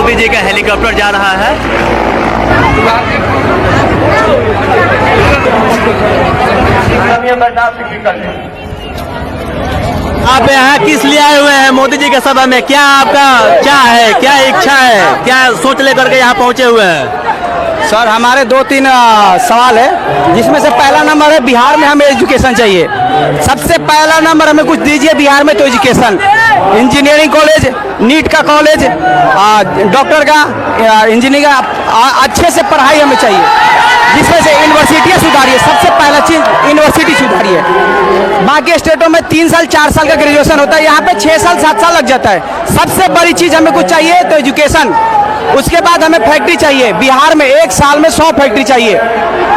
मोदी जी का हेलीकॉप्टर जा रहा है। आप यहाँ किस लिए आए हुए हैं मोदी जी के सभा में? क्या आपका क्या है, क्या इच्छा है, क्या सोच लेकर के यहाँ पहुँचे हुए हैं? सर हमारे 2-3 सवाल है, जिसमें से पहला नंबर है बिहार में हमें एजुकेशन चाहिए। सबसे पहला नंबर हमें कुछ दीजिए बिहार में तो एजुकेशन, इंजीनियरिंग कॉलेज, नीट का कॉलेज, डॉक्टर का, इंजीनियरिंग का अच्छे से पढ़ाई हमें चाहिए, जिसमें से यूनिवर्सिटियाँ सुधारिए। सबसे पहला चीज़ यूनिवर्सिटी सुधारिए। बाकी स्टेटों में 3 साल 4 साल का ग्रेजुएशन होता है, यहाँ पे 6 साल 7 साल लग जाता है। सबसे बड़ी चीज़ हमें कुछ चाहिए तो एजुकेशन। उसके बाद हमें फैक्ट्री चाहिए। बिहार में 1 साल में 100 फैक्ट्री चाहिए।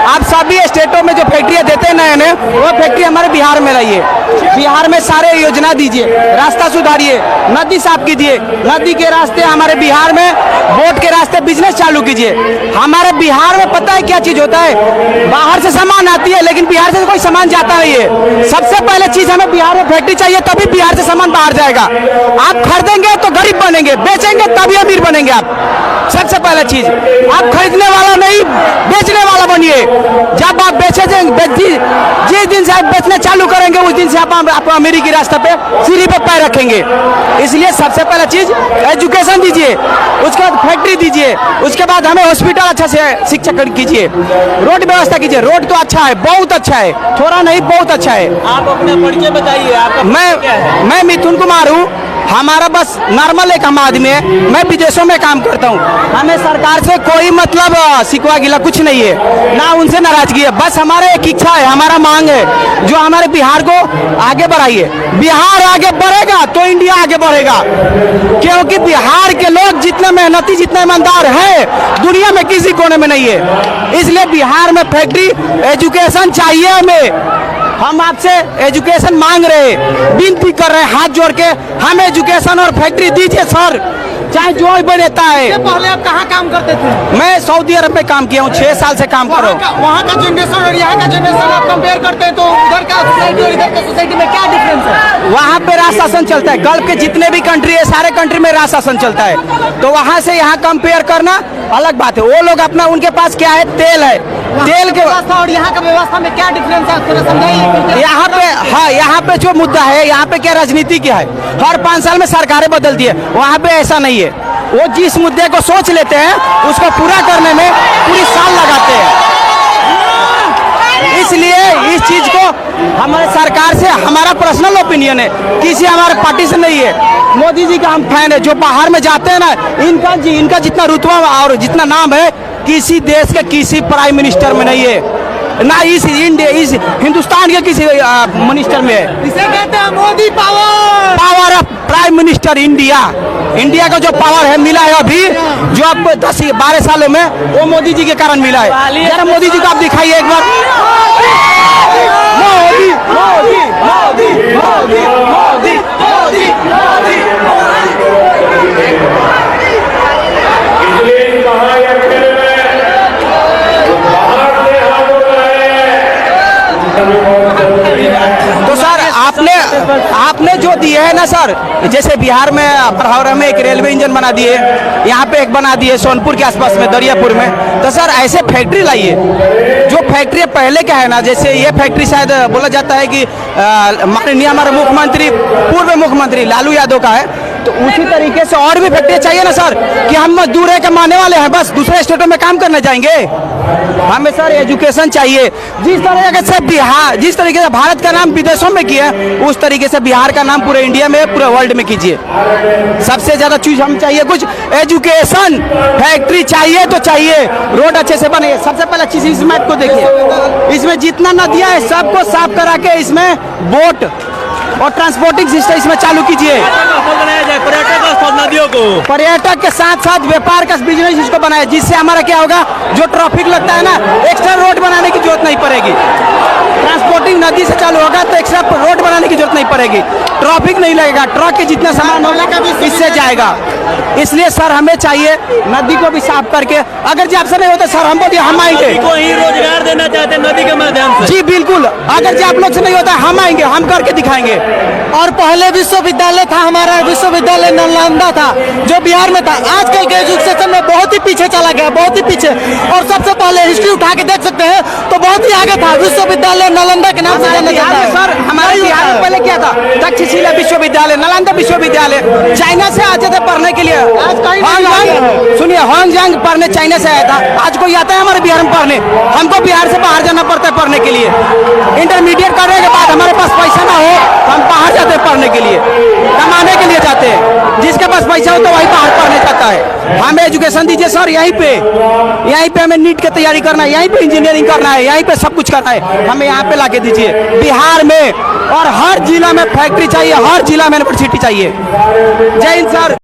आप सभी स्टेटों में जो फैक्ट्रियाँ देते हैं नए नए, वो फैक्ट्री हमारे बिहार में लाइए। बिहार में सारे योजना दीजिए, रास्ता सुधारिए, नदी साफ कीजिए, नदी के रास्ते हमारे बिहार में, बोट के रास्ते बिजनेस चालू कीजिए। हमारे बिहार में पता है क्या चीज होता है? बाहर से सामान आती है लेकिन बिहार से कोई सामान जाता नहीं है। सबसे पहले चीज हमें बिहार में फैक्ट्री चाहिए, तभी बिहार से सामान बाहर जाएगा। आप खरीदेंगे तो गरीब बनेंगे, बेचेंगे तभी अमीर बनेंगे आप। सबसे पहला चीज, आप खरीदने वाला नहीं बेचने वाला बनिए। जब आप जिस दिन से आप बेचना चालू करेंगे उस दिन से आप अमेरिकी रास्ते पे सीढ़ी पे पैर रखेंगे। इसलिए सबसे पहला चीज एजुकेशन दीजिए, उसके बाद फैक्ट्री दीजिए, उसके बाद हमें हॉस्पिटल अच्छा से शिक्षा कीजिए, रोड व्यवस्था कीजिए। रोड तो अच्छा है, बहुत अच्छा है, थोड़ा नहीं बहुत अच्छा है। आप अपना परिचय बताइए। मैं मिथुन कुमार हूँ। हमारा बस नॉर्मल एक हम आदमी है, मैं विदेशों में काम करता हूँ। हमें सरकार से कोई मतलब शिकवा गिला कुछ नहीं है, ना उनसे नाराजगी है। बस हमारा एक इच्छा है, हमारा मांग है, जो हमारे बिहार को आगे बढ़ाइए। बिहार आगे बढ़ेगा तो इंडिया आगे बढ़ेगा, क्योंकि बिहार के लोग जितने मेहनती, जितने ईमानदार हैं, दुनिया में किसी कोने में नहीं है। इसलिए बिहार में फैक्ट्री, एजुकेशन चाहिए हमें। हम आपसे एजुकेशन मांग रहे हैं, विनती कर रहे हैं हाथ जोड़ के, हमें एजुकेशन और फैक्ट्री दीजिए सर, चाहे जो भी बनता है। पहले आप कहाँ काम करते थे? मैं सऊदी अरब में काम किया हूँ, 6 साल से काम कर रहा हूँ। वहाँ का जनरेशन और यहाँ का जनरेशन आप कंपेयर करते हैं तो उधर का सोसाइटी और इधर का सोसाइटी में क्या डिफरेंस है? वहाँ पे राज शासन चलता है, गल्फ के जितने भी कंट्री है सारे कंट्री में राज शासन चलता है, तो वहाँ से यहाँ कंपेयर करना अलग बात है। वो लोग अपना, उनके पास क्या है, तेल है, तेल के व्यवस्था और यहाँ का व्यवस्था में क्या डिफरेंस है थोड़ा समझाइए। यहाँ पे, हाँ यहाँ पे जो मुद्दा है, यहाँ पे क्या राजनीति क्या है, हर 5 साल में सरकारें बदलती है। वहाँ पे ऐसा नहीं है, वो जिस मुद्दे को सोच लेते हैं उसको पूरा करने में पूरी साल लगाते हैं। इसलिए इस चीज को हमारे सरकार से, हमारा पर्सनल ओपिनियन है, किसी हमारे पार्टी से नहीं है। मोदी जी का हम फैन है। जो बाहर में जाते हैं ना, इनका जितना रुतबा और जितना नाम है किसी देश के किसी प्राइम मिनिस्टर में नहीं है, ना इस हिंदुस्तान के किसी मिनिस्टर में है। इसे कहते हैं Modi power. Power of prime minister India. India का जो पावर है मिला है अभी, जो अब 10-12 सालों में, वो मोदी जी के कारण मिला है। जरा मोदी जी को आप दिखाइए एक बार। मोदी मोदी मोदी मोदी मोदी मोदी मोदी तो सर आपने जो दिए है ना सर, जैसे बिहार में प्रहावरा में एक रेलवे इंजन बना दिए, यहाँ पे एक बना दिए सोनपुर के आसपास में, दरियापुर में, तो सर ऐसे फैक्ट्री लाइए। जो फैक्ट्री पहले क्या है ना, जैसे ये फैक्ट्री शायद बोला जाता है कि माननीय हमारे मुख्यमंत्री, पूर्व मुख्यमंत्री लालू यादव का है, तो उसी तरीके से और भी फैक्ट्री चाहिए ना सर, कि हम मजदूर है कमाने वाले हैं, बस दूसरे स्टेटों में काम करने जाएंगे। हमें सर एजुकेशन चाहिए। जिस तरीके से भारत का नाम विदेशों में किया, उस तरीके से बिहार का नाम पूरे इंडिया में, पूरे वर्ल्ड में कीजिए। सबसे ज्यादा चीज हम चाहिए कुछ एजुकेशन, फैक्ट्री चाहिए तो चाहिए, रोड अच्छे से बने। सबसे पहला चीज इस मैप को देखिए, इसमें जितना नदियां है सबको साफ करा के इसमें बोट और ट्रांसपोर्टिंग सिस्टम इसमें चालू कीजिए। नदियों को पर्यटक के साथ साथ व्यापार का बिजनेस इसको बनाए, जिससे हमारा क्या होगा, जो ट्रैफिक लगता है ना, एक्स्ट्रा रोड बनाने की जरूरत नहीं पड़ेगी। ट्रांसपोर्टिंग नदी से चालू होगा तो एक्स्ट्रा रोड बनाने की जरूरत नहीं पड़ेगी, ट्रैफिक नहीं लगेगा, ट्रक के जितना सामान होगा इससे जाएगा। इसलिए सर हमें चाहिए नदी को भी साफ करके, अगर जब से नहीं होता सर हम बोलिए हम आएंगे। नदी को ही रोजगार देना चाहते हैं नदी के माध्यम से। जी बिल्कुल, अगर जो आप लोग से नहीं होता हम आएंगे, हम करके दिखाएंगे। और पहले विश्वविद्यालय था हमारा, विश्वविद्यालय नालंदा था जो बिहार में था, आजकल के एजुकेशन में बहुत ही पीछे चला गया, बहुत ही पीछे। और सबसे पहले हिस्ट्री उठा के देख सकते हैं तो बहुत ही आगे था, विश्वविद्यालय नालंदा के नाम से जाना जाता है। सर हमारे बिहार में पहले क्या था, तक्षशिला विश्वविद्यालय, नालंदा विश्वविद्यालय, चाइना से आते थे पढ़ने के लिए। आज कहीं नहीं आ गया है। सुनिए हांगजांग पढ़ने चाइना से आया था, आज कोई आता है हमारे बिहार में पढ़ने? हमको बिहार से बाहर जाना पड़ता है पढ़ने के लिए। इंटरमीडिएट करने के बाद हमारे पास पैसा ना हो तो हम बाहर जाते हैं पढ़ने के लिए, कमाने के लिए जाते हैं। जिसके पास पैसा हो तो वही बाहर पढ़ने जाता है। हमें एजुकेशन दीजिए सर, यहीं पे हमें नीट की तैयारी करना है, यहीं पे इंजीनियरिंग करना है, यहीं पे सब कुछ करना है, हमें यहाँ पे लाके दीजिए बिहार में। और हर जिला में फैक्ट्री चाहिए, हर जिला में यूनिवर्सिटी चाहिए। जय हिंद सर।